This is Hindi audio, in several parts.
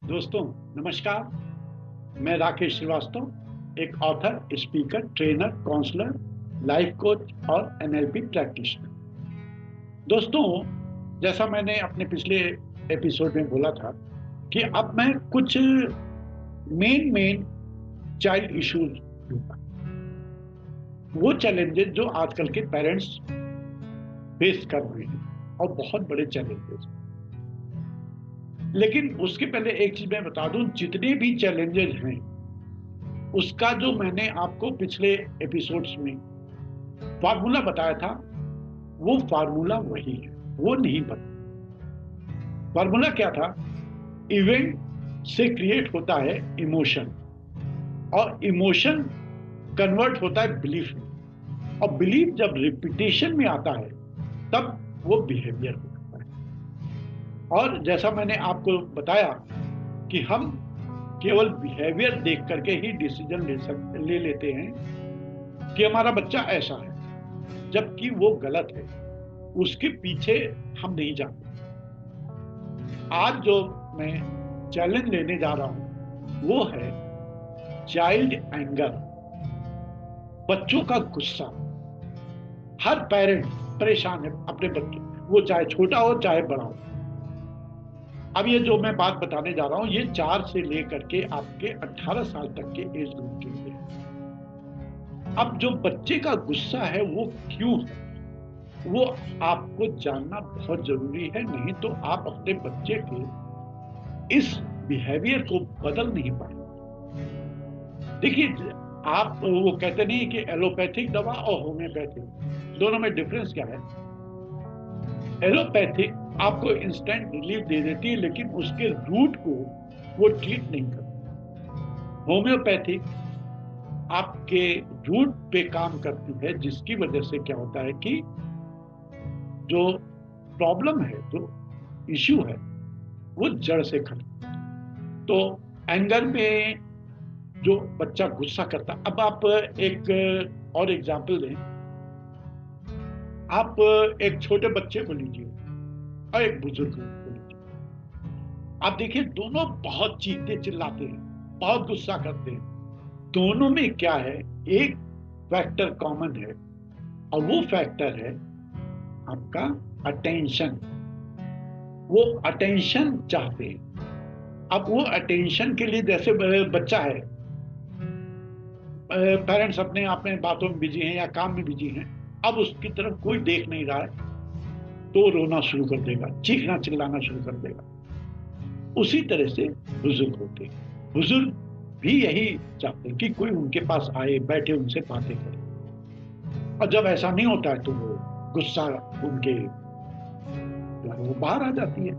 दोस्तों नमस्कार। मैं राकेश श्रीवास्तव, एक author, speaker, trainer, counsellor, life coach और एनएलपी प्रैक्टिशनर। दोस्तों, जैसा मैंने अपने पिछले एपिसोड में बोला था कि अब मैं कुछ मेन चाइल्ड इश्यूज लूंगा, वो चैलेंजेस जो आजकल के पेरेंट्स फेस कर रहे हैं और बहुत बड़े चैलेंजेस। लेकिन उसके पहले एक चीज मैं बता दूं, जितने भी चैलेंजेस हैं उसका जो मैंने आपको पिछले एपिसोड्स में फार्मूला बताया था, वो फार्मूला वही है, वो नहीं बदला। फार्मूला क्या था? इवेंट से क्रिएट होता है इमोशन, और इमोशन कन्वर्ट होता है बिलीफ में, और बिलीफ जब रिपीटेशन में आता है तब वो बिहेवियर होता है। और जैसा मैंने आपको बताया कि हम केवल बिहेवियर देख करके ही डिसीजन ले लेते हैं कि हमारा बच्चा ऐसा है, जबकि वो गलत है। उसके पीछे हम नहीं जानते। आज जो मैं चैलेंज लेने जा रहा हूं वो है चाइल्ड एंगर, बच्चों का गुस्सा। हर पेरेंट परेशान है अपने बच्चे, वो चाहे छोटा हो चाहे बड़ा हो। अब ये जो मैं बात बताने जा रहा हूं, ये 4 से लेकर के आपके 18 साल तक के एज ग्रुप के लिए है। अब जो बच्चे का गुस्सा है वो क्यों है, वो आपको जानना बहुत जरूरी है, नहीं तो आप अपने बच्चे के इस बिहेवियर को बदल नहीं पाएंगे। देखिए, आप वो कहते नहीं कि एलोपैथिक दवा और होम्योपैथिक दोनों में डिफरेंस क्या है? एलोपैथिक आपको इंस्टेंट रिलीफ दे देती है, लेकिन उसके रूट को वो ट्रीट नहीं करती। होम्योपैथिक आपके रूट पे काम करती है, जिसकी वजह से क्या होता है कि जो प्रॉब्लम है, जो इश्यू है, वो जड़ से खत्म। तो एंगर में जो बच्चा गुस्सा करता, अब आप एक और एग्जाम्पल दें। आप एक छोटे बच्चे को लीजिए और एक बुजुर्ग को लीजिए। आप देखिए, दोनों बहुत चीखते चिल्लाते हैं, बहुत गुस्सा करते हैं। दोनों में क्या है? एक फैक्टर कॉमन है, और वो फैक्टर है आपका अटेंशन। वो अटेंशन चाहते हैं। अब वो अटेंशन के लिए, जैसे बच्चा है, पेरेंट्स अपने आप में बातों में बिजी हैं या काम में बिजी हैं, अब उसकी तरफ कोई देख नहीं रहा है, तो रोना शुरू कर देगा, चीखना चिल्लाना शुरू कर देगा। उसी तरह से बुजुर्ग होते हैं। बुजुर्ग भी यही चाहते हैं कि कोई उनके पास आए, बैठे, उनसे बातें करे। और जब ऐसा नहीं होता है तो वो गुस्सा उनके वो बाहर आ जाती है।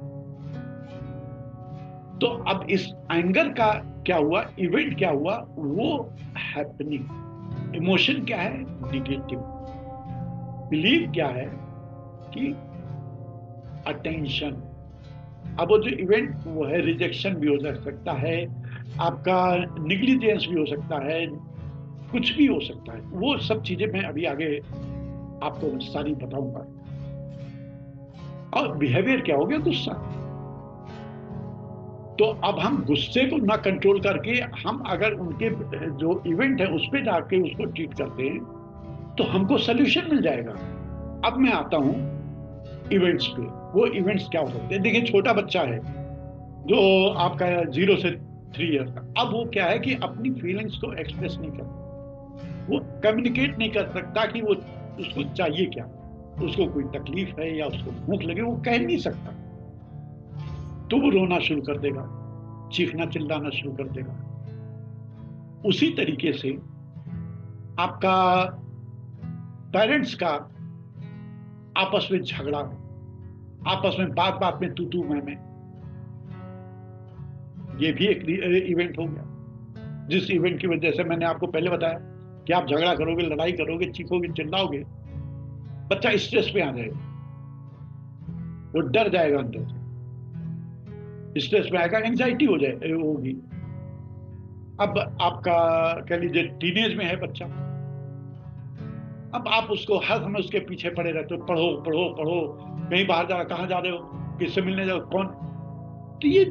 तो अब इस एंगर का क्या हुआ, इवेंट क्या हुआ? वो हैपनिंग। इमोशन क्या है? निगेटिव। बिलीव क्या है? कि अटेंशन। अब वो जो इवेंट वो है, रिजेक्शन भी हो सकता है, आपका निग्लिजेंस भी हो सकता है, कुछ भी हो सकता है। वो सब चीजें मैं अभी आगे आपको सारी बताऊंगा। और बिहेवियर क्या हो गया? गुस्सा। तो अब हम गुस्से को ना कंट्रोल करके हम अगर उनके जो इवेंट है उस पर जाके उसको ट्रीट करते हैं तो हमको सोल्यूशन मिल जाएगा। अब मैं आता हूं इवेंट्स पे। वो इवेंट्स क्या हो सकते हैं? देखिए, छोटा बच्चा है जो आपका 0 से 3 ईयर का, अब वो क्या है कि अपनी फीलिंग्स को एक्सप्रेस नहीं करता, वो कम्युनिकेट नहीं कर सकता कि वो उसको चाहिए क्या, उसको कोई तकलीफ है या उसको भूख लगे, वो कह नहीं सकता। तो वो रोना शुरू कर देगा, चीखना चिल्लाना शुरू कर देगा। उसी तरीके से आपका पेरेंट्स का आपस में झगड़ा, आपस में बात बात में तू तू मैं, ये भी एक इवेंट हो गया। जिस इवेंट की वजह से मैंने आपको पहले बताया कि आप झगड़ा करोगे, लड़ाई करोगे, चीखोगे, चिल्लाओगे, बच्चा स्ट्रेस पे आ जाएगा, वो डर जाएगा अंदर से, स्ट्रेस में आएगा, एंजाइटी हो जाए होगी। अब आपका कह लीजिए टीनेज में है बच्चा, अब आप उसको हर समय उसके पीछे पड़े रहते हो, पढ़ो पढ़ो पढ़ो, कहीं बाहर जा रहा, कहाँ जा रहे हो, किससे मिलने जाओ, कौन। तो ये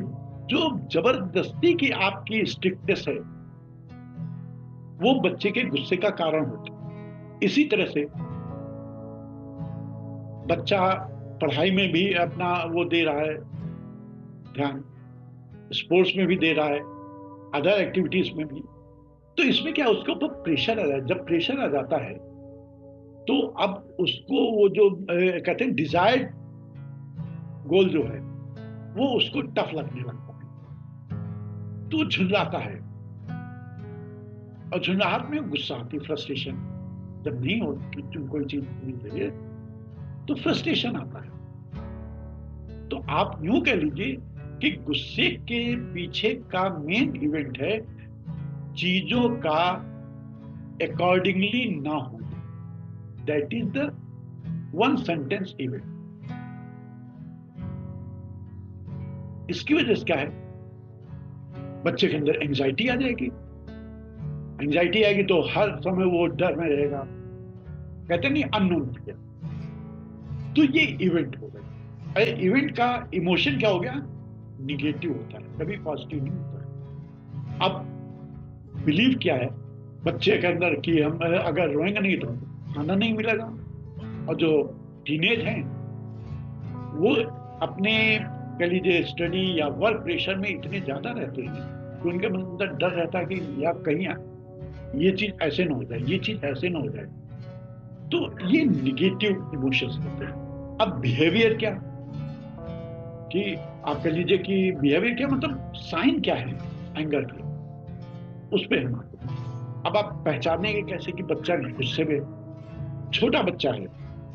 जो जबरदस्ती की आपकी स्ट्रिक्टनेस है वो बच्चे के गुस्से का कारण होती है। इसी तरह से बच्चा पढ़ाई में भी अपना वो दे रहा है ध्यान, स्पोर्ट्स में भी दे रहा है, अदर एक्टिविटीज में भी। तो इसमें क्या, उसके ऊपर प्रेशर आ जाता है। जब प्रेशर आ जाता है तो अब उसको वो जो कहते हैं डिजायर्ड गोल जो है वो उसको टफ लगने लगता है, तो झुंझलाता है। और झुंझलाहट में गुस्सा आती है, फ्रस्ट्रेशन। जब नहीं हो कोई चीज मिल रही है तो फ्रस्ट्रेशन आता है। तो आप यूं कह लीजिए कि गुस्से के पीछे का मेन इवेंट है चीजों का अकॉर्डिंगली ना होना। That is the one sentence event. इसकी वजह से क्या है, बच्चे के अंदर एंजाइटी आ जाएगी। एंजाइटी आएगी तो हर समय वो डर में रहेगा, कहते नहीं अननोन फियर। तो ये इवेंट हो गया। इवेंट का इमोशन क्या हो गया, निगेटिव होता है, कभी पॉजिटिव नहीं होता है। अब बिलीव क्या है बच्चे के अंदर कि हम अगर रोएंगे नहीं तो खाना नहीं मिलेगा। और जो टीनेज हैं वो अपने कह लीजिए स्टडी या वर्क प्रेशर में इतने ज्यादा रहते हैं कि उनके मन अंदर डर रहता है कि या कहीं ये चीज ऐसे ना हो जाए, ये चीज ऐसे ना हो जाए। तो ये निगेटिव इमोशंस होते हैं। अब बिहेवियर क्या, कि आप कह लीजिए कि बिहेवियर क्या मतलब साइन क्या है एंगर के, उस पर हम आते हैं। अब आप पहचानेंगे कैसे कि बच्चा गुस्से में, छोटा बच्चा है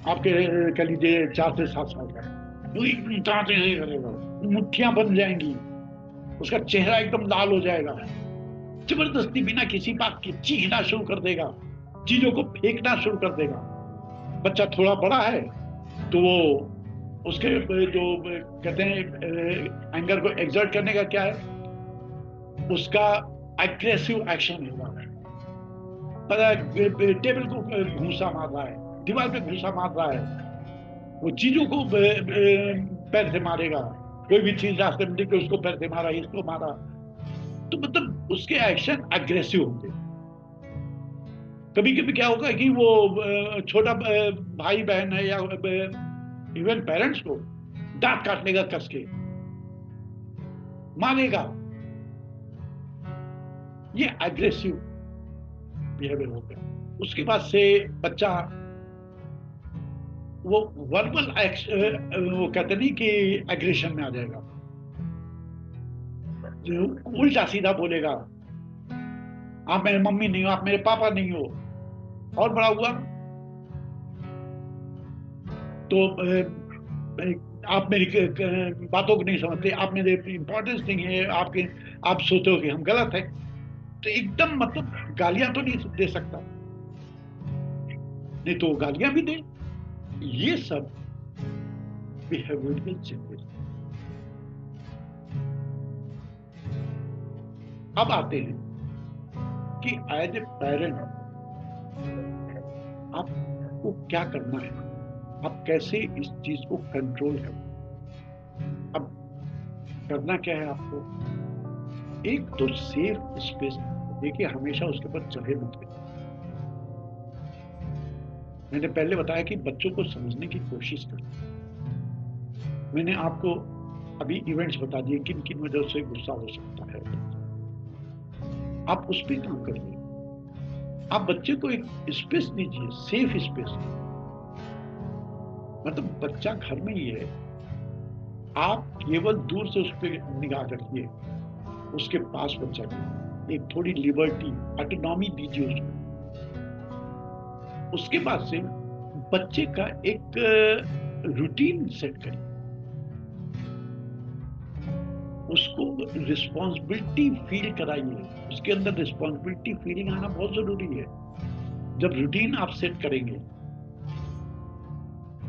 आपके कह लीजिए 4 से 7 साल का है, वो एकदम दांत नहीं करेगा, मुट्ठियां बन जाएंगी, उसका चेहरा एकदम लाल हो जाएगा, जबरदस्ती बिना किसी बात के चीखना शुरू कर देगा, चीजों को फेंकना शुरू कर देगा। बच्चा थोड़ा बड़ा है तो वो उसके जो कहते हैं एंगर को एग्जर्ट करने का क्या है, उसका एग्रेसिव एक्शन होगा। पता है टेबल को घूसा मार रहा है, दीवार पे घूसा मार रहा है, वो चीजों को पैर से मारेगा। कोई भी चीज रास्ते में दिखे उसको पैर से मारा, इसको मारा। तो मतलब उसके एक्शन अग्रेसिव होंगे। कभी कभी क्या होगा कि वो छोटा भाई बहन है या इवन पेरेंट्स को दांत काट लेगा, कस के मारेगा। ये अग्रेसिव बिहेवियर हो गया। उसके बाद से बच्चा वो वर्बल वो कहते नहीं कि एग्रेशन में आ जाएगा, उल्टा सीधा बोलेगा, आप मेरे मम्मी नहीं हो, आप मेरे पापा नहीं हो। और बड़ा हुआ तो आप मेरी बातों को नहीं समझते, आप मेरे इंपॉर्टेंस नहीं है आपके, आप सोचो कि हम गलत है। तो एकदम मतलब गालियां तो नहीं दे सकता, नहीं तो गालियां भी दे। ये सब बिहेवियरल चेंजेस। अब आते हैं कि एज ए पेरेंट आपको क्या करना है, आप कैसे इस चीज को कंट्रोल करें। अब करना क्या है आपको, एक तो सेफ स्पेस देखिए, हमेशा उसके ऊपर चढ़े मत रहिए। मैंने पहले बताया कि बच्चों को समझने की कोशिश करें। मैंने आपको अभी इवेंट्स बता दिए किन किन वजह से गुस्सा हो सकता है, आप उस पर काम करिए। आप बच्चे को एक स्पेस दीजिए, सेफ स्पेस। मतलब बच्चा घर में ही है, आप केवल दूर से उस पर निगाह रखिए, उसके पास बच्चा की एक थोड़ी लिबर्टी, ऑटोनॉमी दीजिए उसको। उसके बाद से बच्चे का एक रूटीन सेट करिए, उसको रिस्पॉन्सिबिलिटी फील कराइए, उसके अंदर रिस्पॉन्सिबिलिटी फीलिंग आना बहुत जरूरी है। जब रूटीन आप सेट करेंगे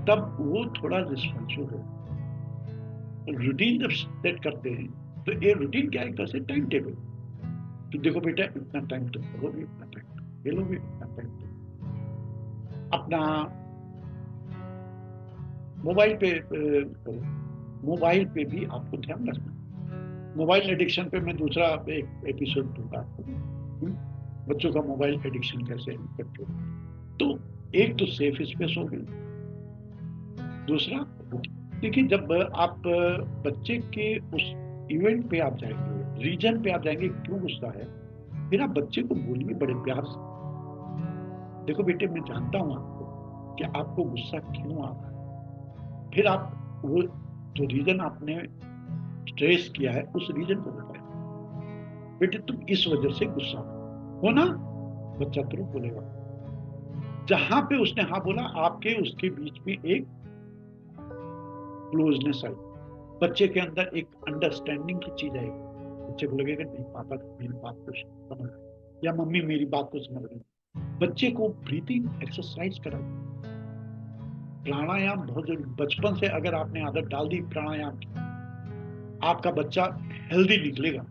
तब वो थोड़ा रिस्पॉन्सिबल हो। रूटीन जब सेट करते हैं तो ये रूटीन क्या है, कैसे टाइम टेबल, तो देखो बेटा इतना टाइम तो पढ़ोगे, इतना टाइम खेलोगे, इतना टाइम तो अपना मोबाइल पे करो। मोबाइल पे भी आपको ध्यान रखना, मोबाइल एडिक्शन पे मैं दूसरा एक एपिसोड दूंगा आपको। बच्चों का मोबाइल एडिक्शन कैसे कंट्रोल। तो एक तो सेफ स्पेस हो गई, दूसरा देखिए जब आप बच्चे के उस इवेंट पे आप जाएंगे, रीजन पे आप जाएंगे, क्यों गुस्सा है, फिर आप बच्चे को बोलिए बड़े प्यार से, देखो बेटे मैं जानता हूं आपको कि आपको गुस्सा क्यों आ रहा है। फिर आप वो जो रीजन आपने ट्रेस किया है उस रीजन को बताएं, बेटे तुम इस वजह से गुस्सा हो ना, बच्चा तुरंत बोलेगा। जहां पे उसने हाँ बोला, आपके उसके बीच में एक क्लोजनेस आई, बच्चे के अंदर एक अंडरस्टैंडिंग की चीज आएगी। बच्चे को लगेगा नहीं पापा मेरी बात को समझ रहे हैं, या मम्मी मेरी बात को समझ रही है। बच्चे को ब्रीथिंग एक्सरसाइज कराओ, प्राणायाम बहुत जरूरी। बचपन से अगर आपने आदत डाल दी प्राणायाम की, आपका बच्चा हेल्दी निकलेगा।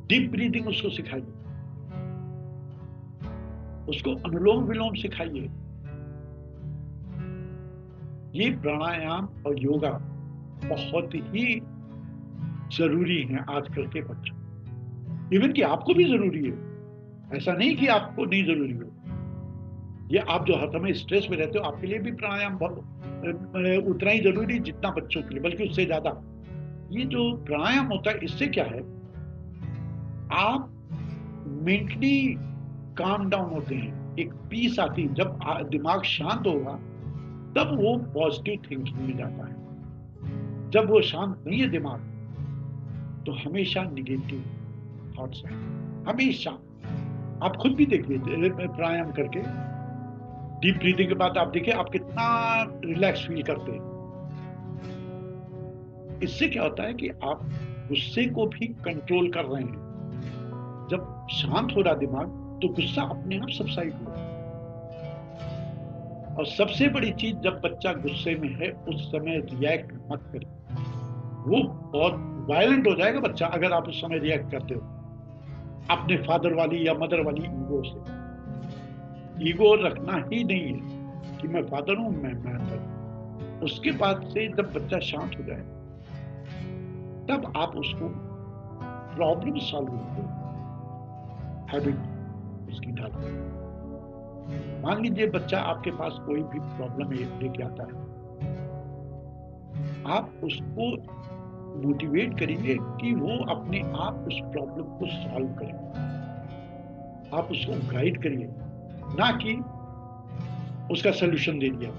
डीप ब्रीदिंग उसको सिखाइए, उसको अनुलोम विलोम सिखाइए। ये प्राणायाम और योगा बहुत ही जरूरी है आजकल के बच्चों, इवन कि आपको भी जरूरी है, ऐसा नहीं कि आपको नहीं जरूरी हो। ये आप जो हर समय स्ट्रेस में रहते हो, आपके लिए भी प्राणायाम बहुत उतना ही जरूरी जितना बच्चों के लिए, बल्कि उससे ज्यादा। ये जो प्राणायाम होता है इससे क्या है, आप मेंटली काम डाउन होते हैं, एक पीस आती है। जब दिमाग शांत होगा तब वो पॉजिटिव थिंकिंग में जाता है। जब वो शांत नहीं है दिमाग, तो हमेशा निगेटिव थॉट्स हैं, हमेशा। आप खुद भी देखिए प्राणायाम करके, डीप ब्रीदिंग के बाद आप देखिए आप कितना रिलैक्स फील करते हैं। इससे क्या होता है कि आप गुस्से को भी कंट्रोल कर रहे हैं। जब शांत हो रहा दिमाग तो गुस्सा अपने आप सबसाइड हो। और सबसे बड़ी चीज, जब बच्चा गुस्से में है उस समय रिएक्ट मत करें, वो बहुत वायलेंट हो जाएगा बच्चा अगर आप उस समय रिएक्ट करते हो अपने फादर वाली या मदर वाली ईगो से। ईगो रखना ही नहीं है कि मैं फादर हूं, मैं मदर। उसके बाद से जब बच्चा शांत हो जाए तब आप उसको प्रॉब्लम सॉल्विंग हैबिट उसकी डालिए। मान लीजिए बच्चा आपके पास कोई भी प्रॉब्लम लेके आता है, आप उसको मोटिवेट करिए कि वो अपने आप उस प्रॉब्लम को सॉल्व करे। आप उसको गाइड करिए, ना कि उसका सोल्यूशन दे दिया।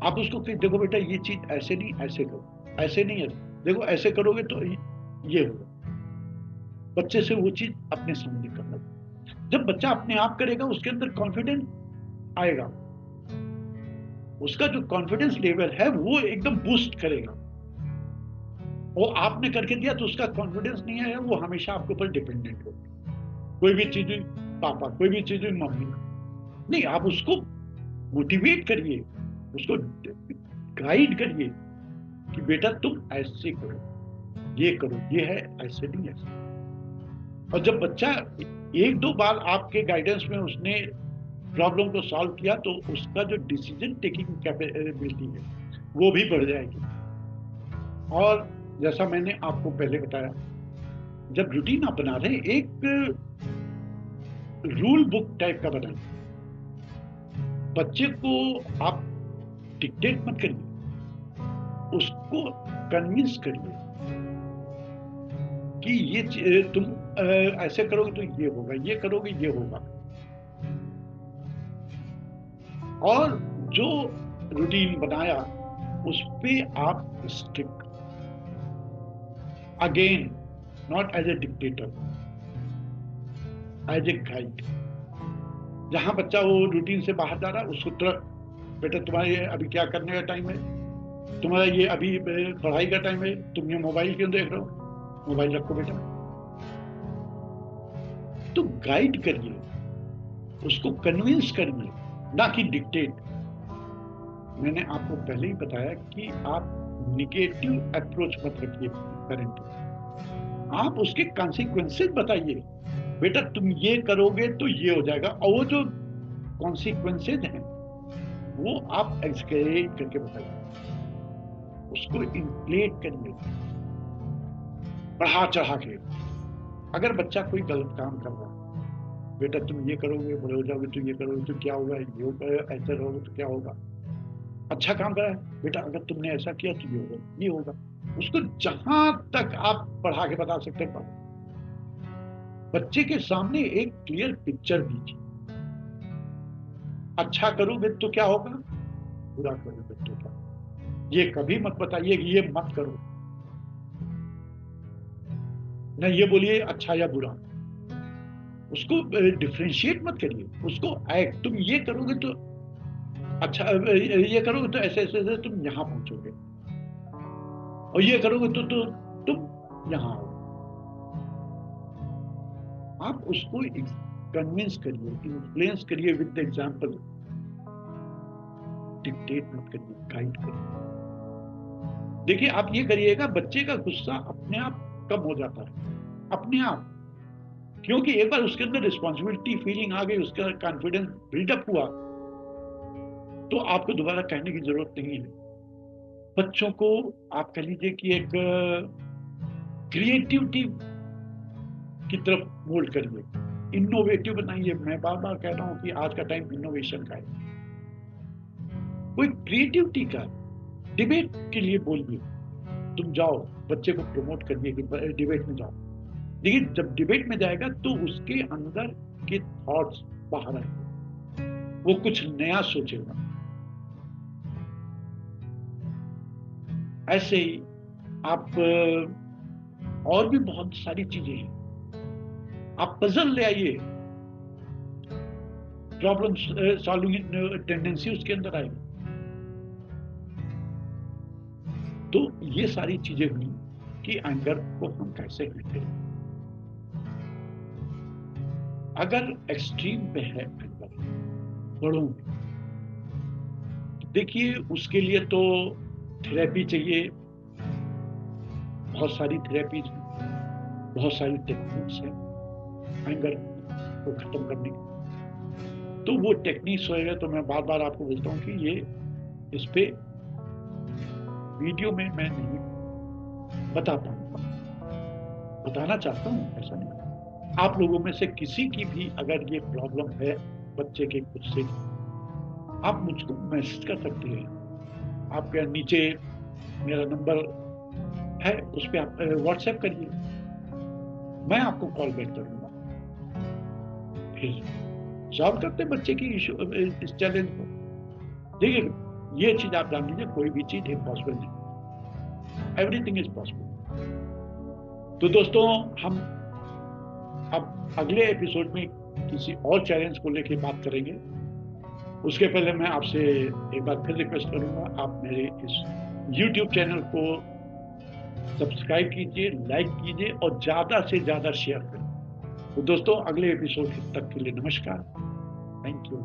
आप उसको कहिए देखो बेटा ये चीज ऐसे नहीं ऐसे करो, ऐसे नहीं है, देखो ऐसे करोगे तो ये होगा। बच्चे से वो चीज अपने सामने करना। जब बच्चा अपने आप करेगा उसके अंदर कॉन्फिडेंस आएगा, उसका जो कॉन्फिडेंस लेवल है वो एकदम बूस्ट करेगा। वो आपने करके दिया तो उसका कॉन्फिडेंस नहीं है, वो हमेशा आपके ऊपर डिपेंडेंट होगा। कोई भी चीज पापा, कोई भी चीज मम्मी, नहीं। आप उसको मोटिवेट करिए, उसको गाइड करिए कि बेटा तुम ऐसे करो, ये करो, ये है ऐसे नहीं ऐसे। और जब बच्चा एक दो बार आपके गाइडेंस में उसने प्रॉब्लम को सॉल्व किया तो उसका जो डिसीजन टेकिंग कैपेबिलिटी है वो भी बढ़ जाएगी। और जैसा मैंने आपको पहले बताया, जब रूटीन आप बना रहे हैं एक रूल बुक टाइप का बनाएं। बच्चे को आप डिक्टेट मत करिए, उसको कन्विंस करिए कि ये तुम ऐसे करोगे तो ये होगा, ये करोगे ये होगा। और जो रूटीन बनाया उस पे आप stick, again not as a dictator, as a guide. जहां बच्चा वो रूटीन से बाहर जा रहा है उसको तुरंत, बेटा तुम्हारे अभी क्या करने का टाइम है, तुम्हारा ये अभी पढ़ाई का टाइम है, तुम ये मोबाइल क्यों देख रहे हो, मोबाइल रखो बेटा। तो गाइड करिए, उसको कन्विंस करिए, ना कि डिक्टेट। मैंने आपको पहले ही बताया कि आप निगेटिव अप्रोच मत रखिए पेरेंटिंग। आप उसके कॉन्सिक्वेंसेस बताइए, बेटा तुम ये करोगे तो ये हो जाएगा। और वो जो कॉन्सिक्वेंसेज हैं वो आप एग्जीक्यूट करके बताइए। उसको इन्फ्लेट करिए, बढ़ा चढ़ा के। अगर बच्चा कोई गलत काम कर रहा है, बेटा तुम ये करोगे, बड़े हो जाओगे तो ये करोगे तो क्या होगा, ये होगा, ऐसे रहोगे तो क्या होगा। अच्छा काम करा है, बेटा अगर तुमने ऐसा किया तो ये होगा, ये होगा। उसको जहां तक आप पढ़ा के बता सकते हैं, बच्चे के सामने एक क्लियर पिक्चर दीजिए। अच्छा करोगे तो क्या होगा, बुरा करोगे तो क्या होगा। ये कभी मत बताइए कि ये मत करो, ना ये बोलिए अच्छा या बुरा। उसको डिफ्रेंशिएट मत करिए, उसको तुम ये करोगे तो अच्छा, ये करोगे तो ऐसे ऐसे ऐसे तुम यहां पहुंचोगे, और ये करोगे तो तुम यहां आओगे। आप उसको कन्विंस करिए, इन्फ्लुएंस करिए विद द एग्जाम्पल। डिक्टेट मत करिए, गाइड करिए। देखिए आप ये करिएगा, बच्चे का गुस्सा अपने आप कम हो जाता है, अपने आप। क्योंकि एक बार उसके अंदर रिस्पॉन्सिबिलिटी फीलिंग आ गई, उसका कॉन्फिडेंस बिल्डअप हुआ, तो आपको दोबारा कहने की जरूरत नहीं है। बच्चों को आप कह लीजिए कि एक क्रिएटिविटी की तरफ मोल्ड करिए, इनोवेटिव बनाइए। मैं बार बार कह रहा हूं कि आज का टाइम इनोवेशन का है, कोई क्रिएटिविटी का। डिबेट के लिए बोलिए, तुम जाओ बच्चे को प्रमोट करिए कि डिबेट में जाओ। लेकिन जब डिबेट में जाएगा तो उसके अंदर के थॉट्स बाहर आएंगे, वो कुछ नया सोचेगा। ऐसे ही आप और भी बहुत सारी चीजें हैं। आप पजल ले आइए, प्रॉब्लम सॉल्विंग टेंडेंसी उसके अंदर आएगी। तो ये सारी चीजें हुई कि एंगर को हम कैसे हैंडल करें। अगर एक्सट्रीम पे है एंगर बड़ों में, तो देखिए उसके लिए तो थेरेपी चाहिए, बहुत सारी थेरेपीज, बहुत सारी टेक्निक्स हैं एंगर को खत्म करने की। तो वो टेक्निक्स होएगा तो मैं बार बार आपको बोलता हूँ कि ये इस पे वीडियो में मैं नहीं बता पाऊंगा, बताना चाहता हूँ ऐसा नहीं। आप लोगों में से किसी की भी अगर ये प्रॉब्लम है बच्चे के गुस्से की, आप मुझको मैसेज कर सकते हैं। आपके नीचे मेरा नंबर है, उस पर आप व्हाट्सएप करिए, मैं आपको कॉल बैक करूंगा, फिर सॉल्व करते हैं बच्चे की इशू, इस चैलेंज को। देखिए ये चीज आप जान लीजिए, कोई भी चीज इम्पॉसिबल नहीं, एवरीथिंग इज पॉसिबल। तो दोस्तों हम अब अगले एपिसोड में किसी और चैलेंज को लेकर बात करेंगे। उसके पहले मैं आपसे एक बार फिर रिक्वेस्ट करूंगा, आप मेरे इस YouTube चैनल को सब्सक्राइब कीजिए, लाइक कीजिए और ज्यादा से ज्यादा शेयर करें। तो दोस्तों अगले एपिसोड तक के लिए नमस्कार, थैंक यू।